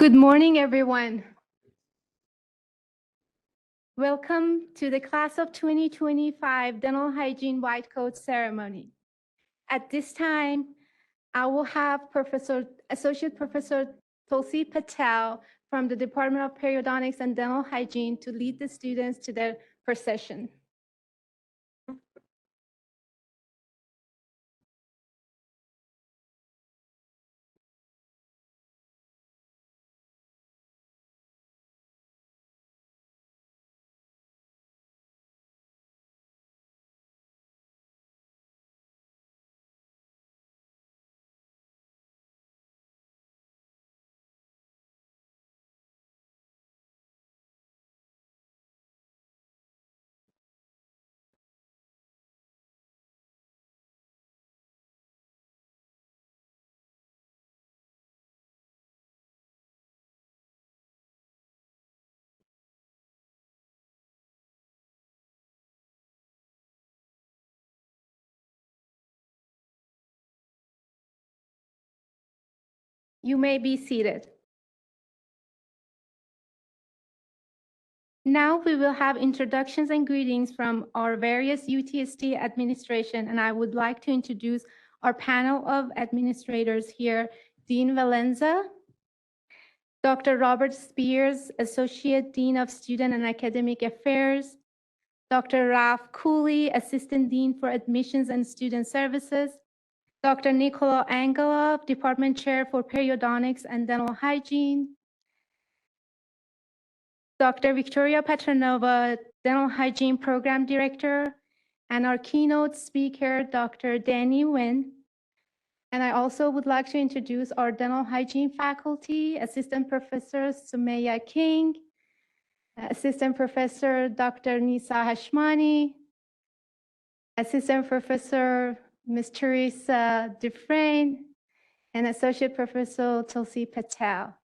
Good morning, everyone. Welcome to the class of 2025 Dental Hygiene White Coat Ceremony. At this time, I will have Associate Professor Tulsi Patel from the Department of Periodontics and Dental Hygiene to lead the students to their procession. You may be seated. Now we will have introductions and greetings from our various UTST administration, and I would like to introduce our panel of administrators here: Dean Valenza, Dr. Robert Spears, Associate Dean of Student and Academic Affairs, Dr. Ralph Cooley, Assistant Dean for Admissions and Student Services, Dr. Nicola Angelov, Department Chair for Periodontics and Dental Hygiene, Dr. Victoria Petranova, Dental Hygiene Program Director, and our keynote speaker, Dr. Danny Nguyen. And I also would like to introduce our dental hygiene faculty: Assistant Professor Sumeya King, Assistant Professor Dr. Nisa Hashmani, Assistant Professor Ms. Teresa Dufresne, and Associate Professor Tulsi Patel,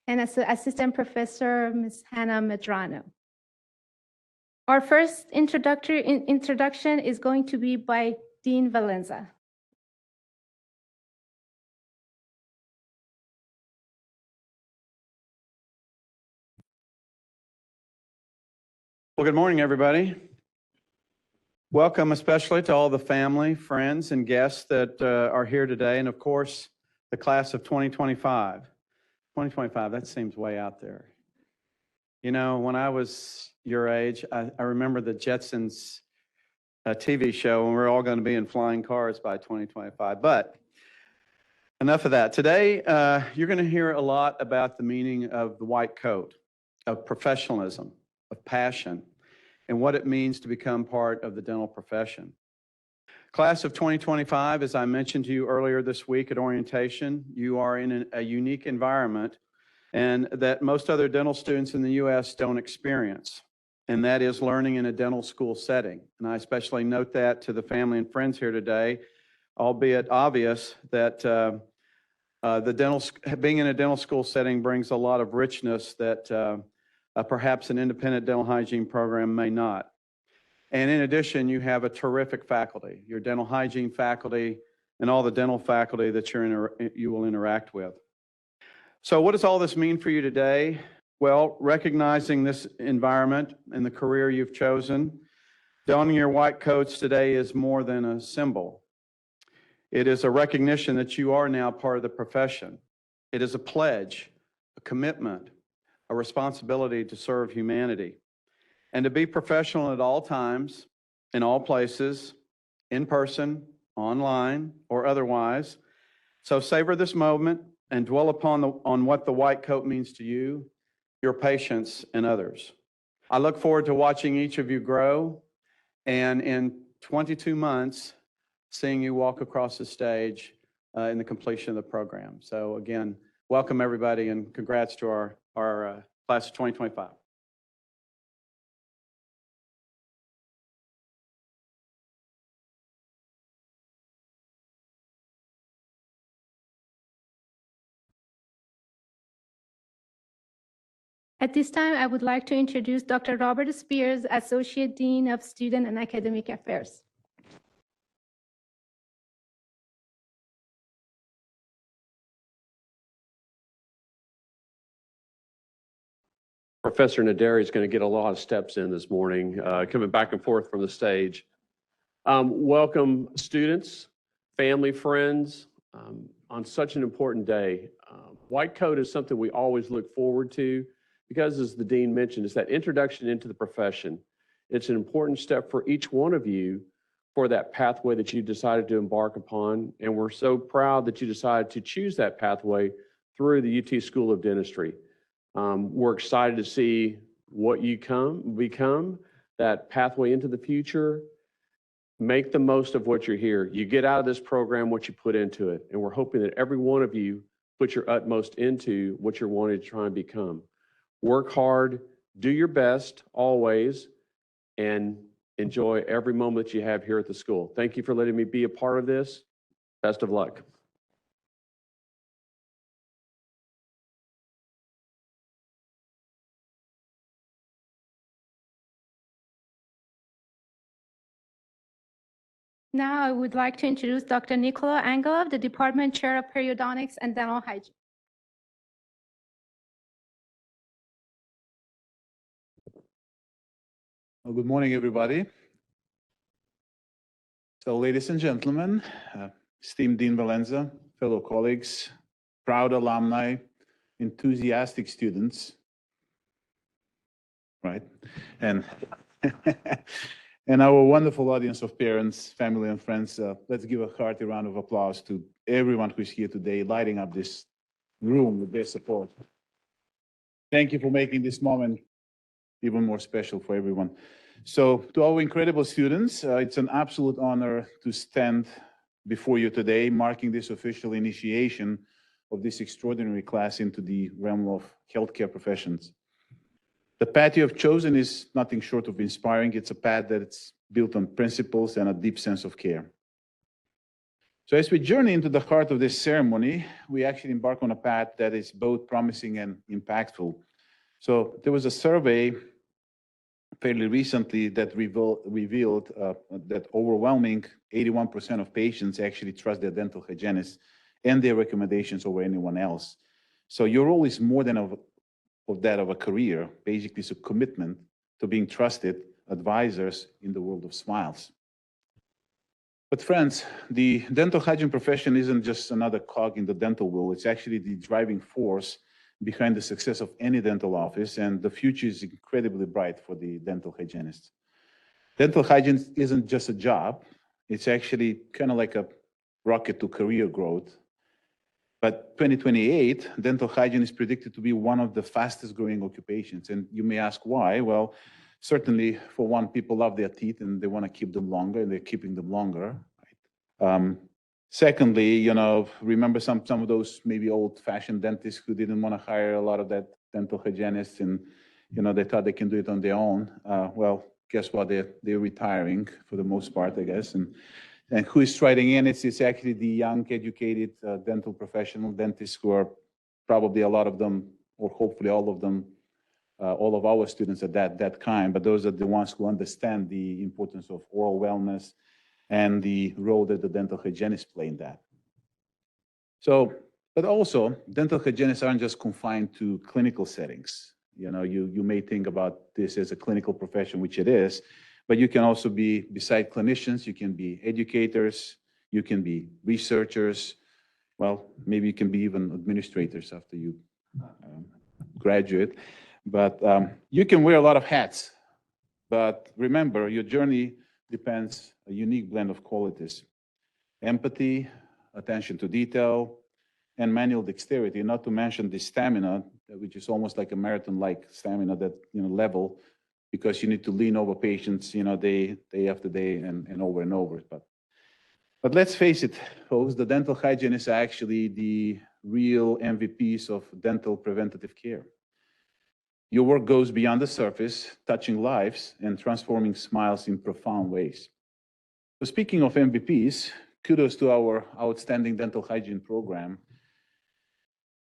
and Assistant Professor Ms. Hannah Medrano. Our first introduction is going to be by Dean Valenza. Well, good morning, everybody. Welcome especially to all the family, friends, and guests that are here today, and of course, the class of 2025. 2025, that seems way out there. You know, when I was your age, I remember the Jetsons TV show, and we're all going to be in flying cars by 2025. But enough of that. Today, you're going to hear a lot about the meaning of the white coat, of professionalism, of passion, and what it means to become part of the dental profession. Class of 2025, as I mentioned to you earlier this week at orientation, you are in a unique environment and that most other dental students in the U.S. don't experience, and that is learning in a dental school setting. And I especially note that to the family and friends here today, albeit obvious that being in a dental school setting brings a lot of richness that perhaps an independent dental hygiene program may not. And in addition, you have a terrific faculty, your dental hygiene faculty and all the dental faculty that you will interact with. So what does all this mean for you today? Well, recognizing this environment and the career you've chosen, donning your white coats today is more than a symbol. It is a recognition that you are now part of the profession. It is a pledge, a commitment, a responsibility to serve humanity, and to be professional at all times, in all places, in person, online, or otherwise. So savor this moment and dwell on what the white coat means to you, your patients, and others. I look forward to watching each of you grow, and in 22 months, seeing you walk across the stage in the completion of the program. So again, welcome everybody, and congrats to our class of 2025. At this time, I would like to introduce Dr. Robert Spears, Associate Dean of Student and Academic Affairs. Professor Naderi is going to get a lot of steps in this morning, coming back and forth from the stage. Welcome, students, family, friends, on such an important day. White coat is something we always look forward to because, as the dean mentioned, it's that introduction into the profession. It's an important step for each one of you for that pathway that you decided to embark upon. And we're so proud that you decided to choose that pathway through the UT School of Dentistry. We're excited to see what you become, that pathway into the future. Make the most of what you're here. You get out of this program what you put into it. And we're hoping that every one of you put your utmost into what you're wanting to try and become. Work hard, do your best always, and enjoy every moment that you have here at the school. Thank you for letting me be a part of this. Best of luck. Now I would like to introduce Dr. Nicola Angelov, the Department Chair of Periodontics and Dental Hygiene. Well, good morning, everybody. So, ladies and gentlemen, esteemed Dean Valenza, fellow colleagues, proud alumni, enthusiastic students, right? And, and our wonderful audience of parents, family, and friends, let's give a hearty round of applause to everyone who's here today, lighting up this room with their support. Thank you for making this moment even more special for everyone. So to our incredible students, it's an absolute honor to stand before you today, marking this official initiation of this extraordinary class into the realm of healthcare professions. The path you have chosen is nothing short of inspiring. It's a path that's built on principles and a deep sense of care. So as we journey into the heart of this ceremony, we actually embark on a path that is both promising and impactful. So there was a survey fairly recently that revealed that overwhelming 81% of patients actually trust their dental hygienist and their recommendations over anyone else. So your role is more than of that of a career. Basically, it's a commitment to being trusted advisors in the world of smiles. But friends, the dental hygiene profession isn't just another cog in the dental wheel. It's actually the driving force behind the success of any dental office, and the future is incredibly bright for the dental hygienist. Dental hygiene isn't just a job. It's actually kind of like a rocket to career growth. But 2028, dental hygiene is predicted to be one of the fastest growing occupations. And you may ask why. Well, certainly, for one, people love their teeth and they want to keep them longer, and they're keeping them longer. Right? Secondly, you know, remember some of those maybe old-fashioned dentists who didn't want to hire a lot of that dental hygienists, and you know they thought they can do it on their own. Well, guess what? They're retiring for the most part, I guess. And who is striding in? It's actually the young, educated dental professional dentists who are probably a lot of them, or hopefully all of them, all of our students at that kind. But those are the ones who understand the importance of oral wellness and the role that the dental hygienists play in that. So, but also, dental hygienists aren't just confined to clinical settings. You know, you may think about this as a clinical profession, which it is, but you can also be, beside clinicians, you can be educators, you can be researchers, well, maybe you can be even administrators after you graduate. But you can wear a lot of hats. But remember, your journey depends a unique blend of qualities: empathy, attention to detail, and manual dexterity, not to mention the stamina, which is almost like a marathon-like stamina that, you know, level, because you need to lean over patients, you know, day after day and over. But let's face it, folks, the dental hygienists are actually the real MVPs of dental preventative care. Your work goes beyond the surface, touching lives and transforming smiles in profound ways. So speaking of MVPs, kudos to our outstanding dental hygiene program.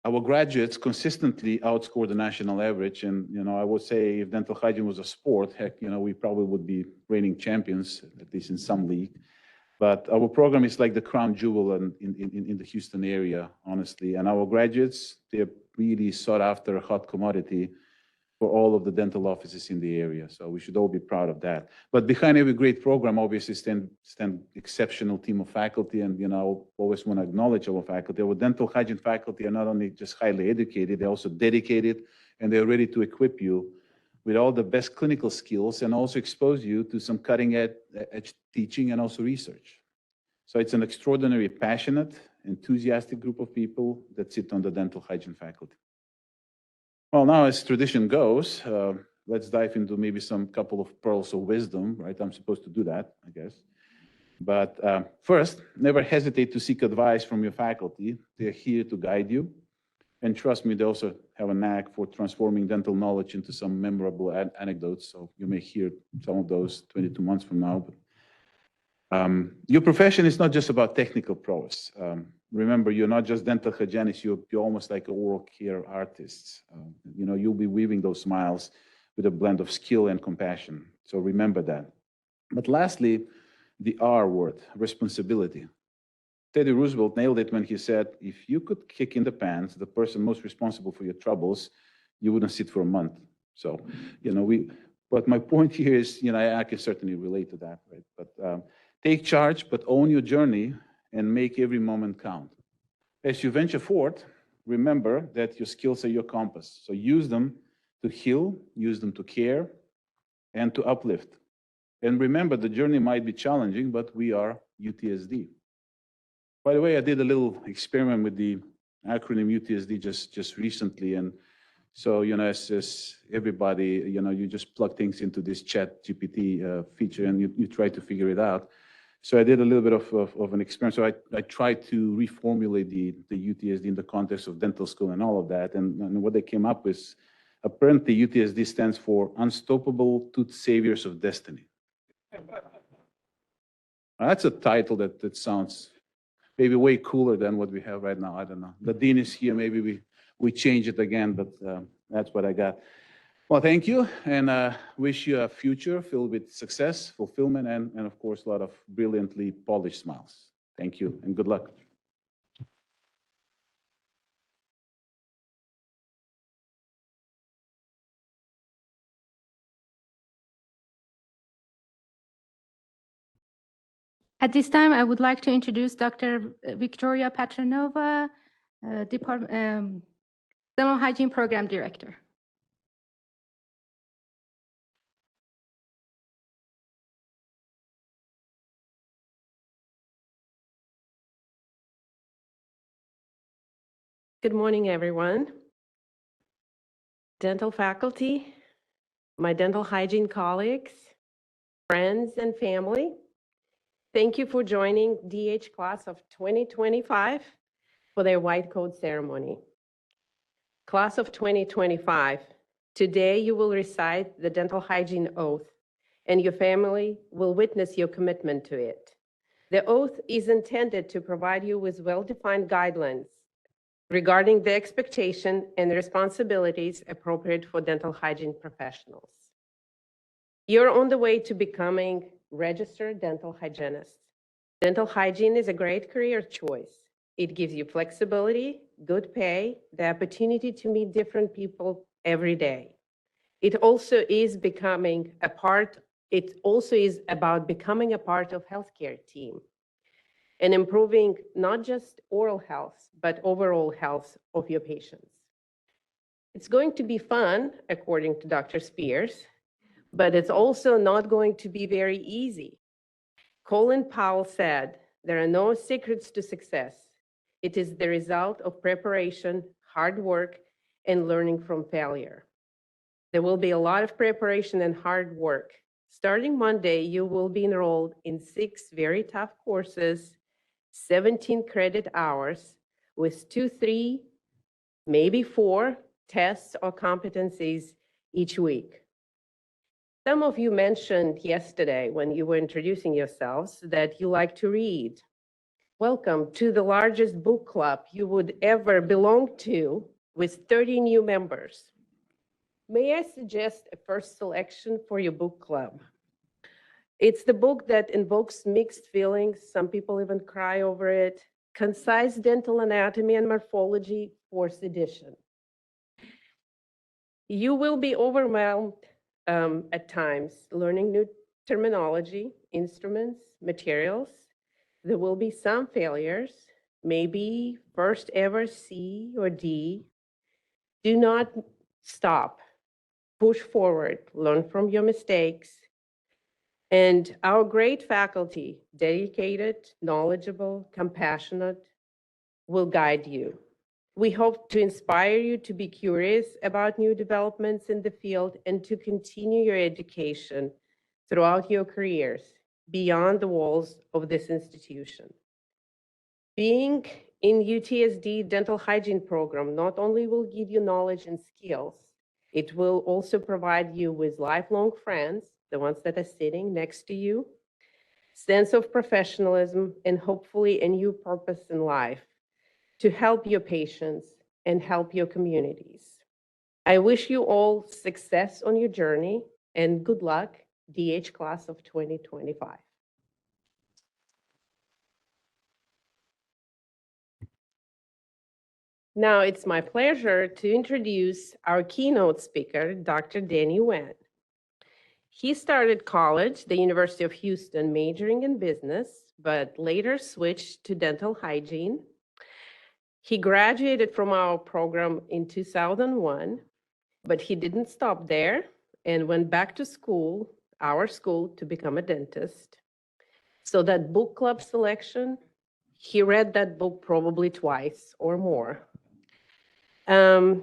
Our graduates consistently outscore the national average. And, you know, I would say if dental hygiene was a sport, heck, you know, we probably would be reigning champions, at least in some league. But our program is like the crown jewel in the Houston area, honestly. And our graduates, they're really sought after, a hot commodity. for all of the dental offices in the area. So we should all be proud of that. But behind every great program, obviously, stand exceptional team of faculty. And, always want to acknowledge our faculty. Our dental hygiene faculty are not only just highly educated, they're also dedicated, and they're ready to equip you with all the best clinical skills and also expose you to some cutting edge teaching and also research. So it's an extraordinary, passionate, enthusiastic group of people that sit on the dental hygiene faculty. Well, now as tradition goes, let's dive into maybe some couple of pearls of wisdom, right? I'm supposed to do that, I guess. But first, never hesitate to seek advice from your faculty. They're here to guide you. And trust me, they also have a knack for transforming dental knowledge into some memorable anecdotes. So you may hear some of those 22 months from now. But, your profession is not just about technical prowess. Remember, you're not just dental hygienists, you're almost like oral care artists. You'll be weaving those smiles with a blend of skill and compassion. So remember that. But lastly, the R word, responsibility. Teddy Roosevelt nailed it when he said, if you could kick in the pants the person most responsible for your troubles, you wouldn't sit for a month. So, but my point here is, I can certainly relate to that, right? But take charge, but own your journey and make every moment count. As you venture forward, remember that your skills are your compass. So use them to heal, use them to care, and to uplift. And remember, the journey might be challenging, but we are UTSD. By the way, I did a little experiment with the acronym UTSD just recently. And so, as everybody, you just plug things into this chat GPT feature and you try to figure it out. So I did a little bit of an experiment. So I tried to reformulate the UTSD in the context of dental school and all of that. And what they came up with, apparently UTSD stands for Unstoppable Tooth Saviors of Destiny. That's a title that sounds maybe way cooler than what we have right now. I don't know. The dean is here. Maybe we change it again, but that's what I got. Well, thank you, and wish you a future filled with success, fulfillment, and of course, a lot of brilliantly polished smiles. Thank you, and good luck. At this time, I would like to introduce Dr. Victoria Petranova, Dental Hygiene Program Director. Good morning, everyone. Dental faculty, my dental hygiene colleagues, friends and family, thank you for joining DH class of 2025 for their white coat ceremony. Class of 2025, today you will recite the dental hygiene oath and your family will witness your commitment to it. The oath is intended to provide you with well-defined guidelines regarding the expectation and responsibilities appropriate for dental hygiene professionals. You're on the way to becoming registered dental hygienists. Dental hygiene is a great career choice. It gives you flexibility, good pay, the opportunity to meet different people every day. It also is about becoming a part of healthcare team and improving not just oral health, but overall health of your patients. It's going to be fun, according to Dr. Spears, but it's also not going to be very easy. Colin Powell said, there are no secrets to success. It is the result of preparation, hard work, and learning from failure. There will be a lot of preparation and hard work. Starting Monday, you will be enrolled in 6 very tough courses, 17 credit hours with 2, 3, maybe 4 tests or competencies each week. Some of you mentioned yesterday when you were introducing yourselves that you like to read. Welcome to the largest book club you would ever belong to with 30 new members. May I suggest a first selection for your book club? It's the book that invokes mixed feelings. Some people even cry over it. Concise Dental Anatomy and Morphology, 4th edition. You will be overwhelmed at times learning new terminology, instruments, materials. There will be some failures, maybe first ever C or D. Do not stop. Push forward, learn from your mistakes. And our great faculty, dedicated, knowledgeable, compassionate, will guide you. We hope to inspire you to be curious about new developments in the field and to continue your education throughout your careers beyond the walls of this institution. Being in UTSD dental hygiene program not only will give you knowledge and skills, it will also provide you with lifelong friends, the ones that are sitting next to you, sense of professionalism, and hopefully a new purpose in life to help your patients and help your communities. I wish you all success on your journey and good luck, DH class of 2025. Now it's my pleasure to introduce our keynote speaker, Dr. Danny Wen. He started college, the University of Houston, majoring in business, but later switched to dental hygiene. He graduated from our program in 2001, but he didn't stop there and went back to school, our school, to become a dentist. So that book club selection, he read that book probably twice or more. And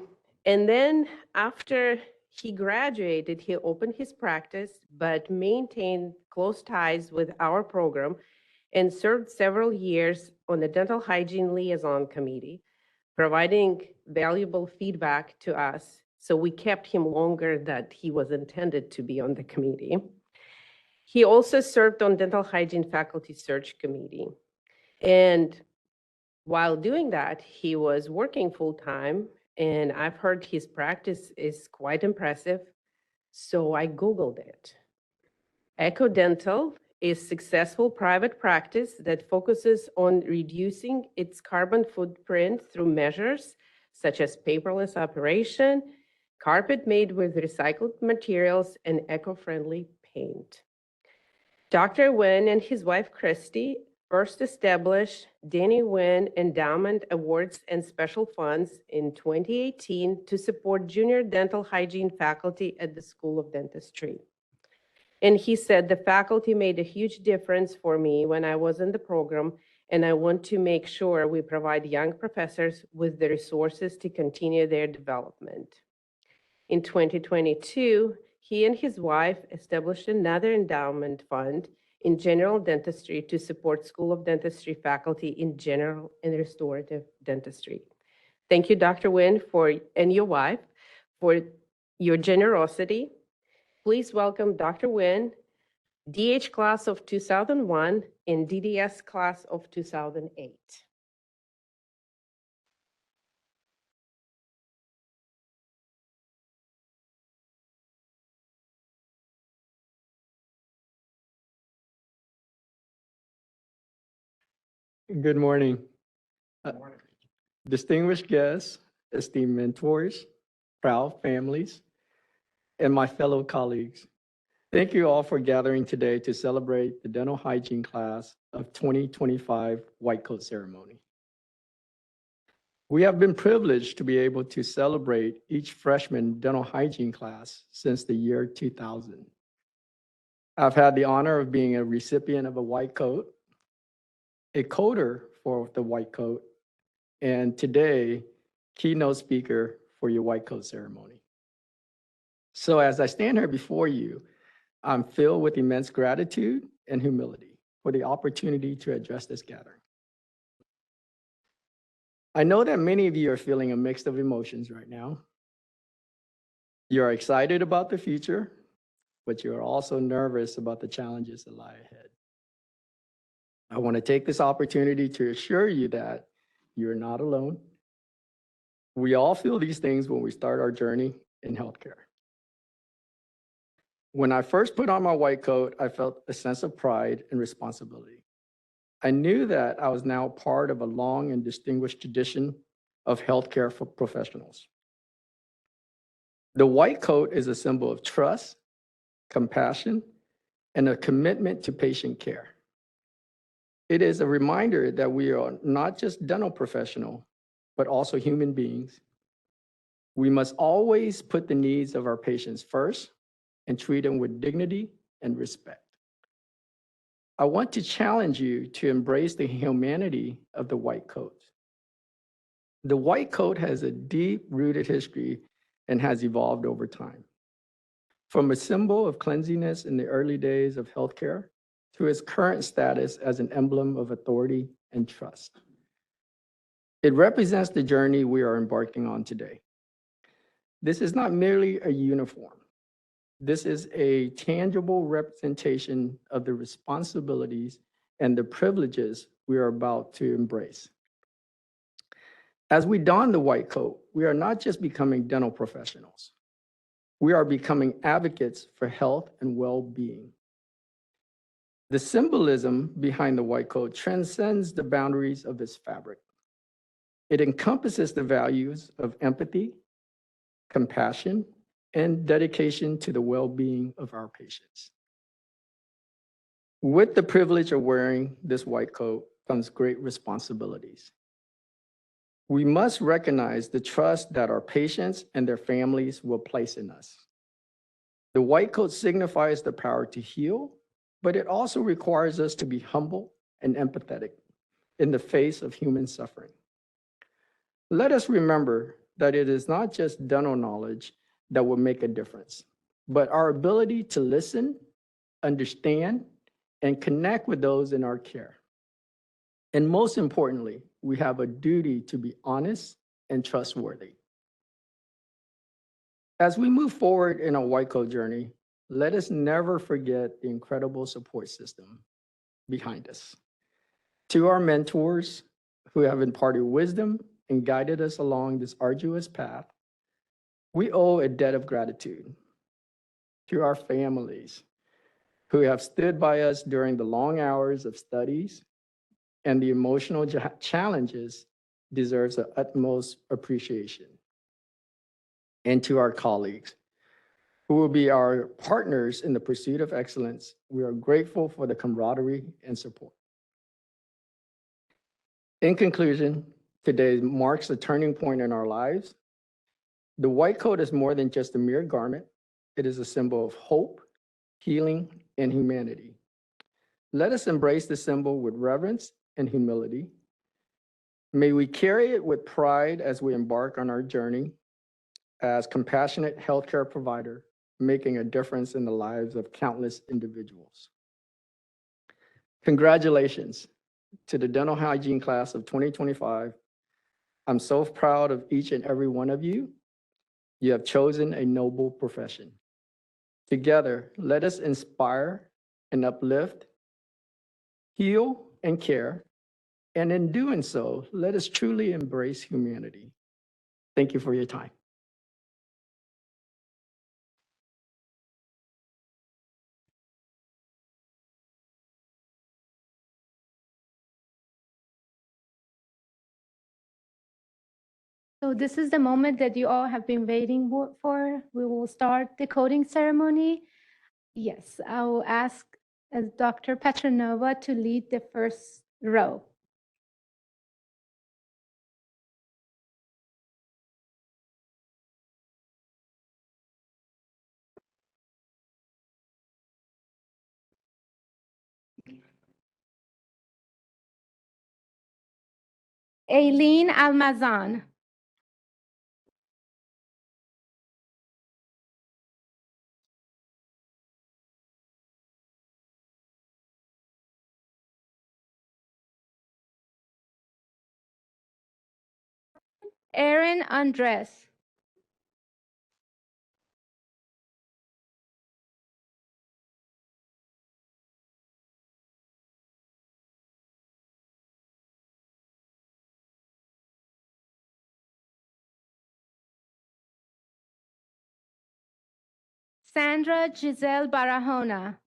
then after he graduated, he opened his practice, but maintained close ties with our program and served several years on the Dental Hygiene Liaison Committee, providing valuable feedback to us. So we kept him longer than he was intended to be on the committee. He also served on Dental Hygiene Faculty Search Committee. And while doing that, he was working full-time, and I've heard his practice is quite impressive, so I Googled it. Echo Dental is successful private practice that focuses on reducing its carbon footprint through measures such as paperless operation, carpet made with recycled materials, and eco-friendly paint. Dr. Wen and his wife, Christy, first established Danny Wen Endowment Awards and Special Funds in 2018 to support junior dental hygiene faculty at the School of Dentistry. And he said, the faculty made a huge difference for me when I was in the program, and I want to make sure we provide young professors with the resources to continue their development. In 2022, he and his wife established another endowment fund in general dentistry to support School of Dentistry faculty in general and restorative dentistry. Thank you, Dr. Wen, and your wife for your generosity. Please welcome Dr. Wen, DH class of 2001 and DDS class of 2008. Good morning. Distinguished guests, esteemed mentors, proud families, and my fellow colleagues. Thank you all for gathering today to celebrate the dental hygiene class of 2025 White Coat Ceremony. We have been privileged to be able to celebrate each freshman dental hygiene class since the year 2000. I've had the honor of being a recipient of a white coat, a coder for the white coat, and today, keynote speaker for your white coat ceremony. So as I stand here before you, I'm filled with immense gratitude and humility for the opportunity to address this gathering. I know that many of you are feeling a mix of emotions right now. You're excited about the future, but you're also nervous about the challenges that lie ahead. I want to take this opportunity to assure you that you're not alone. We all feel these things when we start our journey in healthcare. When I first put on my white coat, I felt a sense of pride and responsibility. I knew that I was now part of a long and distinguished tradition of healthcare for professionals. The white coat is a symbol of trust, compassion, and a commitment to patient care. It is a reminder that we are not just dental professionals, but also human beings. We must always put the needs of our patients first and treat them with dignity and respect. I want to challenge you to embrace the humanity of the white coat. The white coat has a deep-rooted history and has evolved over time. From a symbol of cleanliness in the early days of healthcare to its current status as an emblem of authority and trust. It represents the journey we are embarking on today. This is not merely a uniform. This is a tangible representation of the responsibilities and the privileges we are about to embrace. As we don the white coat, we are not just becoming dental professionals. We are becoming advocates for health and well-being. The symbolism behind the white coat transcends the boundaries of its fabric. It encompasses the values of empathy, compassion, and dedication to the well-being of our patients. With the privilege of wearing this white coat comes great responsibilities. We must recognize the trust that our patients and their families will place in us. The white coat signifies the power to heal, but it also requires us to be humble and empathetic in the face of human suffering. Let us remember that it is not just dental knowledge that will make a difference, but our ability to listen, understand, and connect with those in our care. And most importantly, we have a duty to be honest and trustworthy. As we move forward in our white coat journey, let us never forget the incredible support system behind us. To our mentors who have imparted wisdom and guided us along this arduous path, we owe a debt of gratitude. To our families who have stood by us during the long hours of studies and the emotional challenges deserves the utmost appreciation. And to our colleagues who will be our partners in the pursuit of excellence, we are grateful for the camaraderie and support. In conclusion, today marks a turning point in our lives. The white coat is more than just a mere garment. It is a symbol of hope, healing, and humanity. Let us embrace the symbol with reverence and humility. May we carry it with pride as we embark on our journey as compassionate healthcare provider, making a difference in the lives of countless individuals. Congratulations to the dental hygiene class of 2025. I'm so proud of each and every one of you. You have chosen a noble profession. Together, let us inspire and uplift, heal and care, and in doing so, let us truly embrace humanity. Thank you for your time. So this is the moment that you all have been waiting for. We will start the coding ceremony. Yes, I will ask Dr. Petranova to lead the first row. Aileen Almazan. Erin Andres. Sandra Giselle Barahona.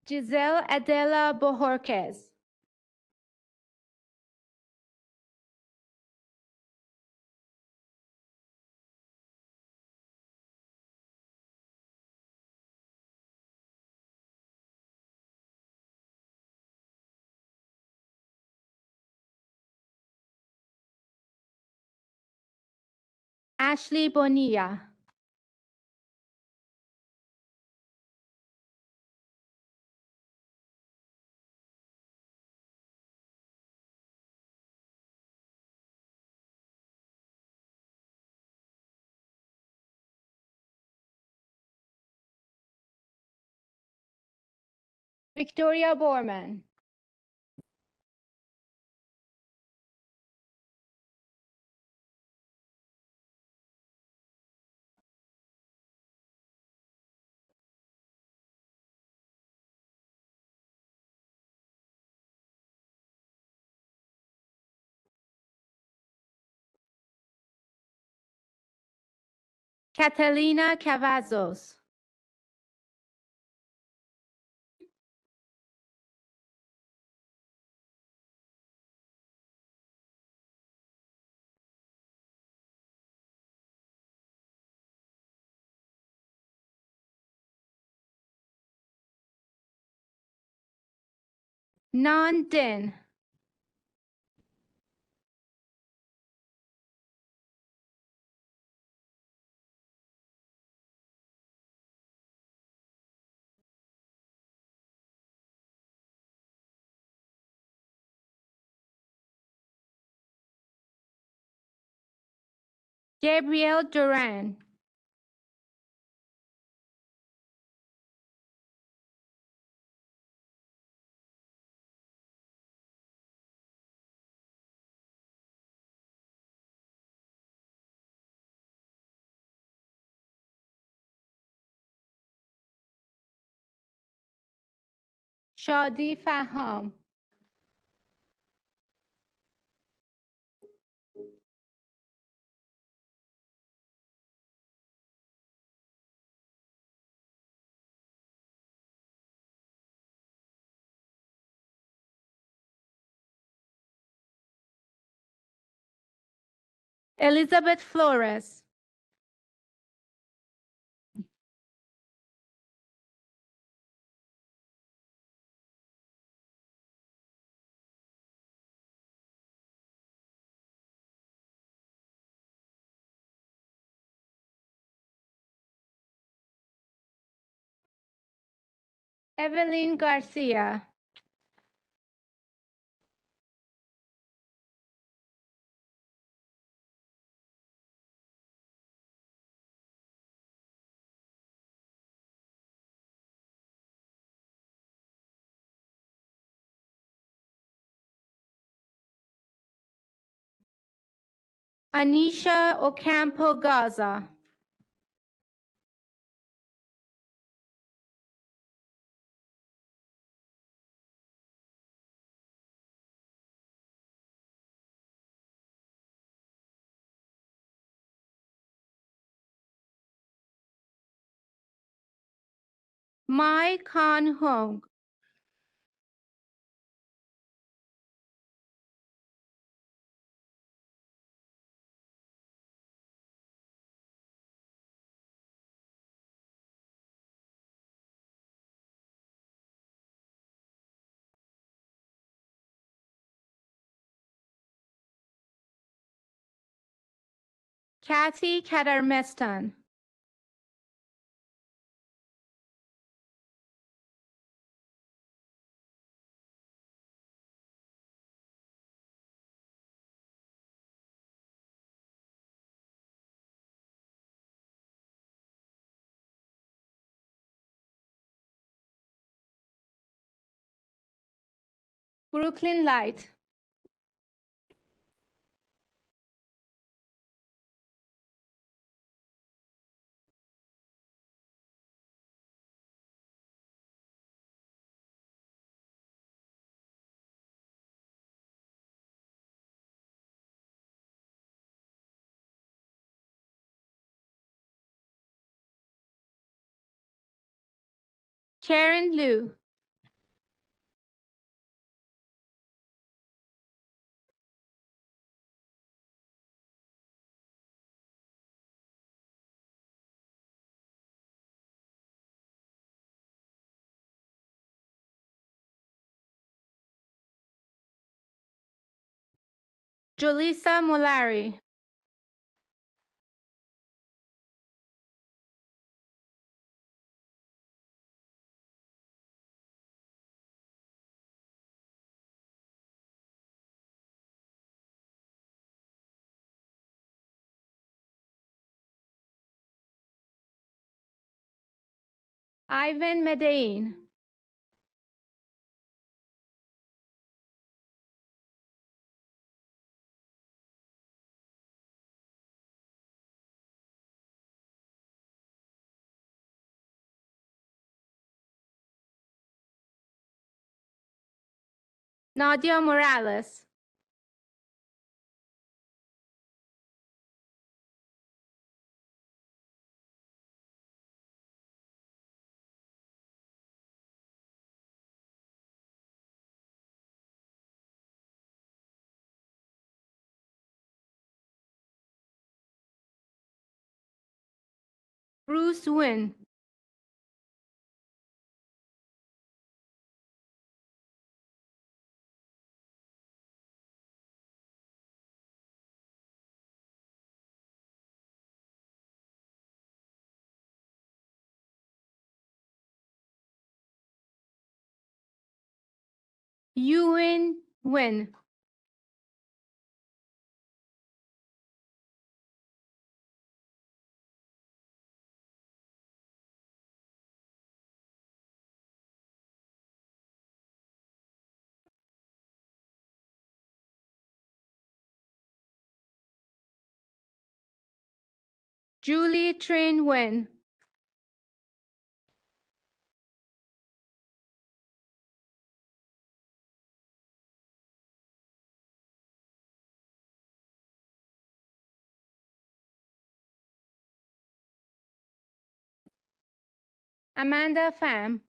Giselle Adela Bojorquez. Ashley Bonilla. Victoria Borman. Catalina Cavazos. Nan Din. Gabrielle Duran. Shadi Faham. Elizabeth Flores. Evelyn Garcia. Anisha Ocampo Gaza. Mai Khan Hong. Kathy Kadarmestan. Brooklyn Light. Karen Liu. Julissa Molari. Ivan Medellin. Nadia Morales. Bruce Nguyen. Yuan Nguyen. Julie Trin Nguyen. Amanda Pham.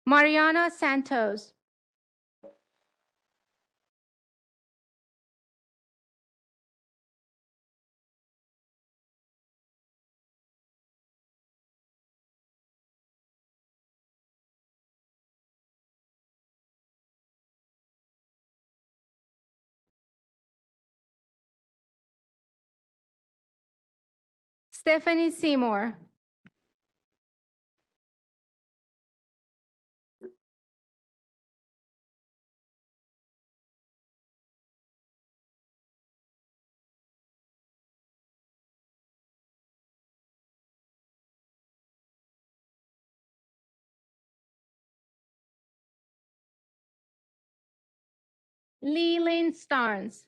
Mariana Santos. Stephanie Seymour. Leland Starnes.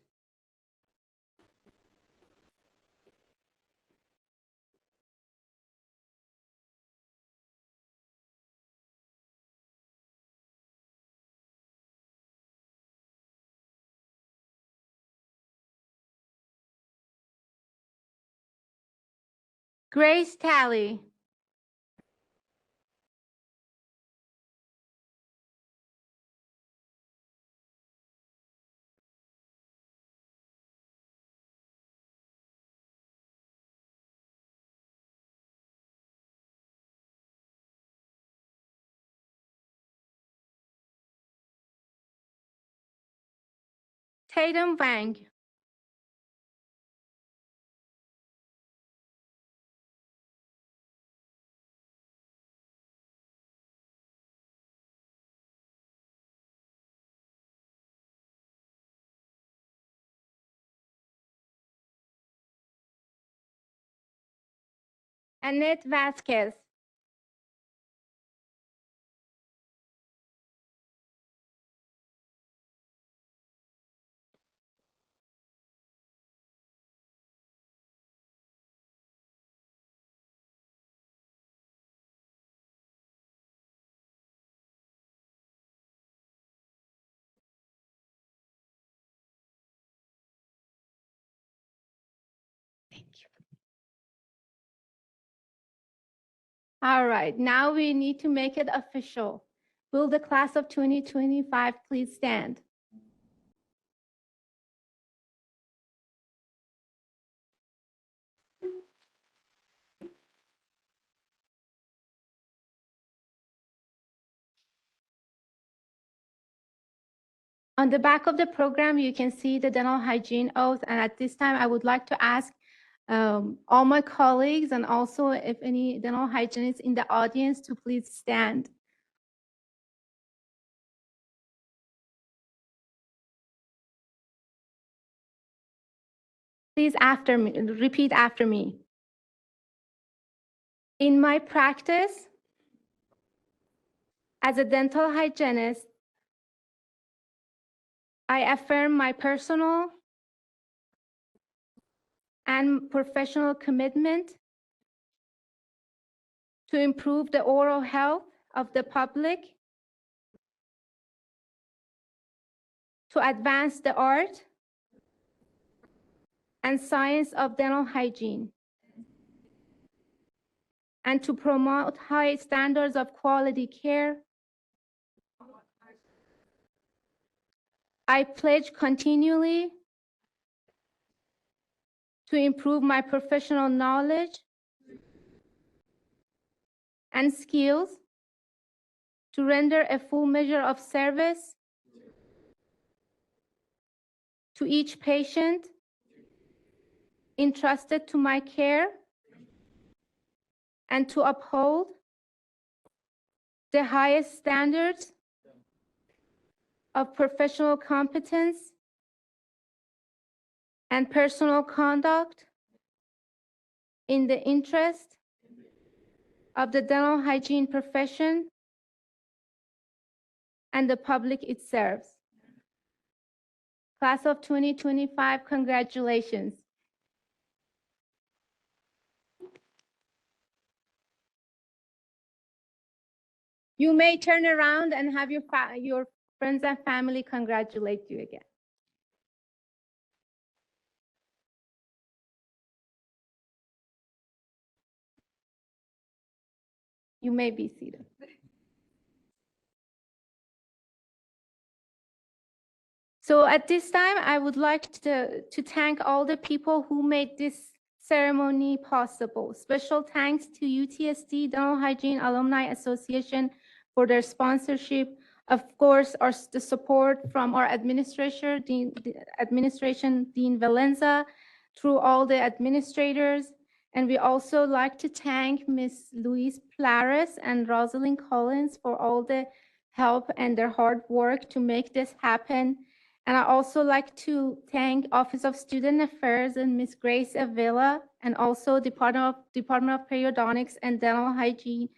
Grace Talley. Tatum Wang. Annette Vasquez. All right, now we need to make it official. Will the class of 2025 please stand? On the back of the program, you can see the dental hygiene oath. And at this time, I would like to ask all my colleagues and also if any dental hygienists in the audience to please stand. Please after me, repeat after me. In my practice as a dental hygienist, I affirm my personal and professional commitment to improve the oral health of the public, to advance the art and science of dental hygiene, and to promote high standards of quality care. I pledge continually to improve my professional knowledge and skills, to render a full measure of service to each patient entrusted to my care, and to uphold the highest standards of professional competence and personal conduct in the interest of the dental hygiene profession and the public it serves. Class of 2025, congratulations. You may turn around and have your friends and family congratulate you again. You may be seated. So at this time, I would like to thank all the people who made this ceremony possible. Special thanks to UTSD Dental Hygiene Alumni Association for their sponsorship. Of course, the support from our administration, Dean Valenza, through all the administrators. And we also like to thank Ms. Louise Plaris and Rosalind Collins for all the help and their hard work to make this happen. And I also like to thank Office of Student Affairs and Ms. Grace Avila, and also Department of Periodontics and Dental Hygiene.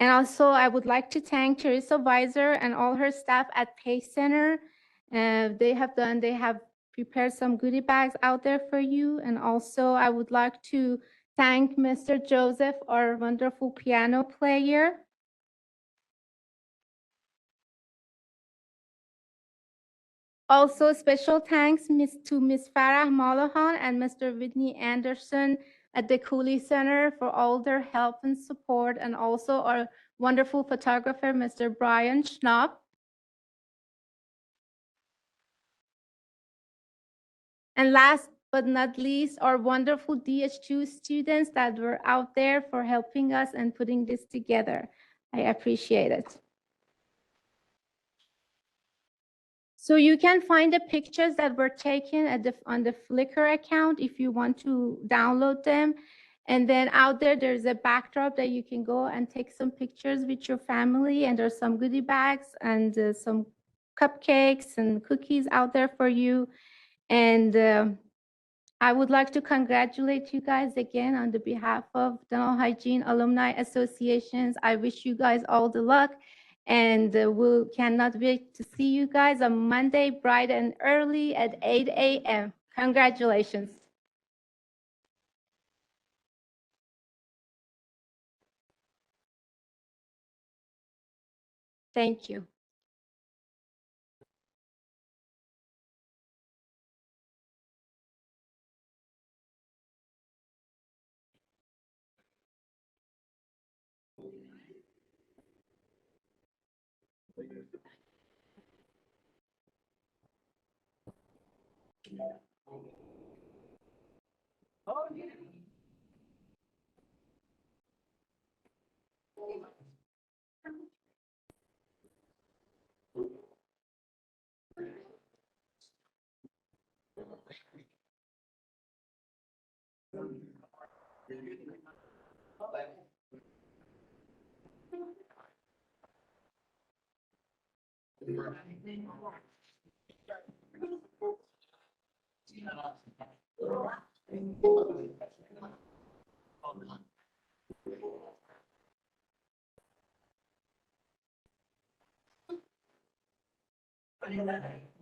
And also I would like to thank Teresa Weiser and all her staff at Pace Center. They have prepared some goodie bags out there for you. And also I would like to thank Mr. Joseph, our wonderful piano player. Also, special thanks to Ms. Farah Malahan and Mr. Whitney Anderson at the Cooley Center for all their help and support, and also our wonderful photographer, Mr. Brian Schnapp. And last but not least, our wonderful DH2 students that were out there for helping us and putting this together. I appreciate it. So you can find the pictures that were taken on the Flickr account if you want to download them. And then out there, there's a backdrop that you can go and take some pictures with your family. And there's some goodie bags and some cupcakes and cookies out there for you. And I would like to congratulate you guys again on the behalf of Dental Hygiene Alumni Associations. I wish you guys all the luck. And we cannot wait to see you guys on Monday, bright and early at 8 a.m. Congratulations. Thank you. Thank you.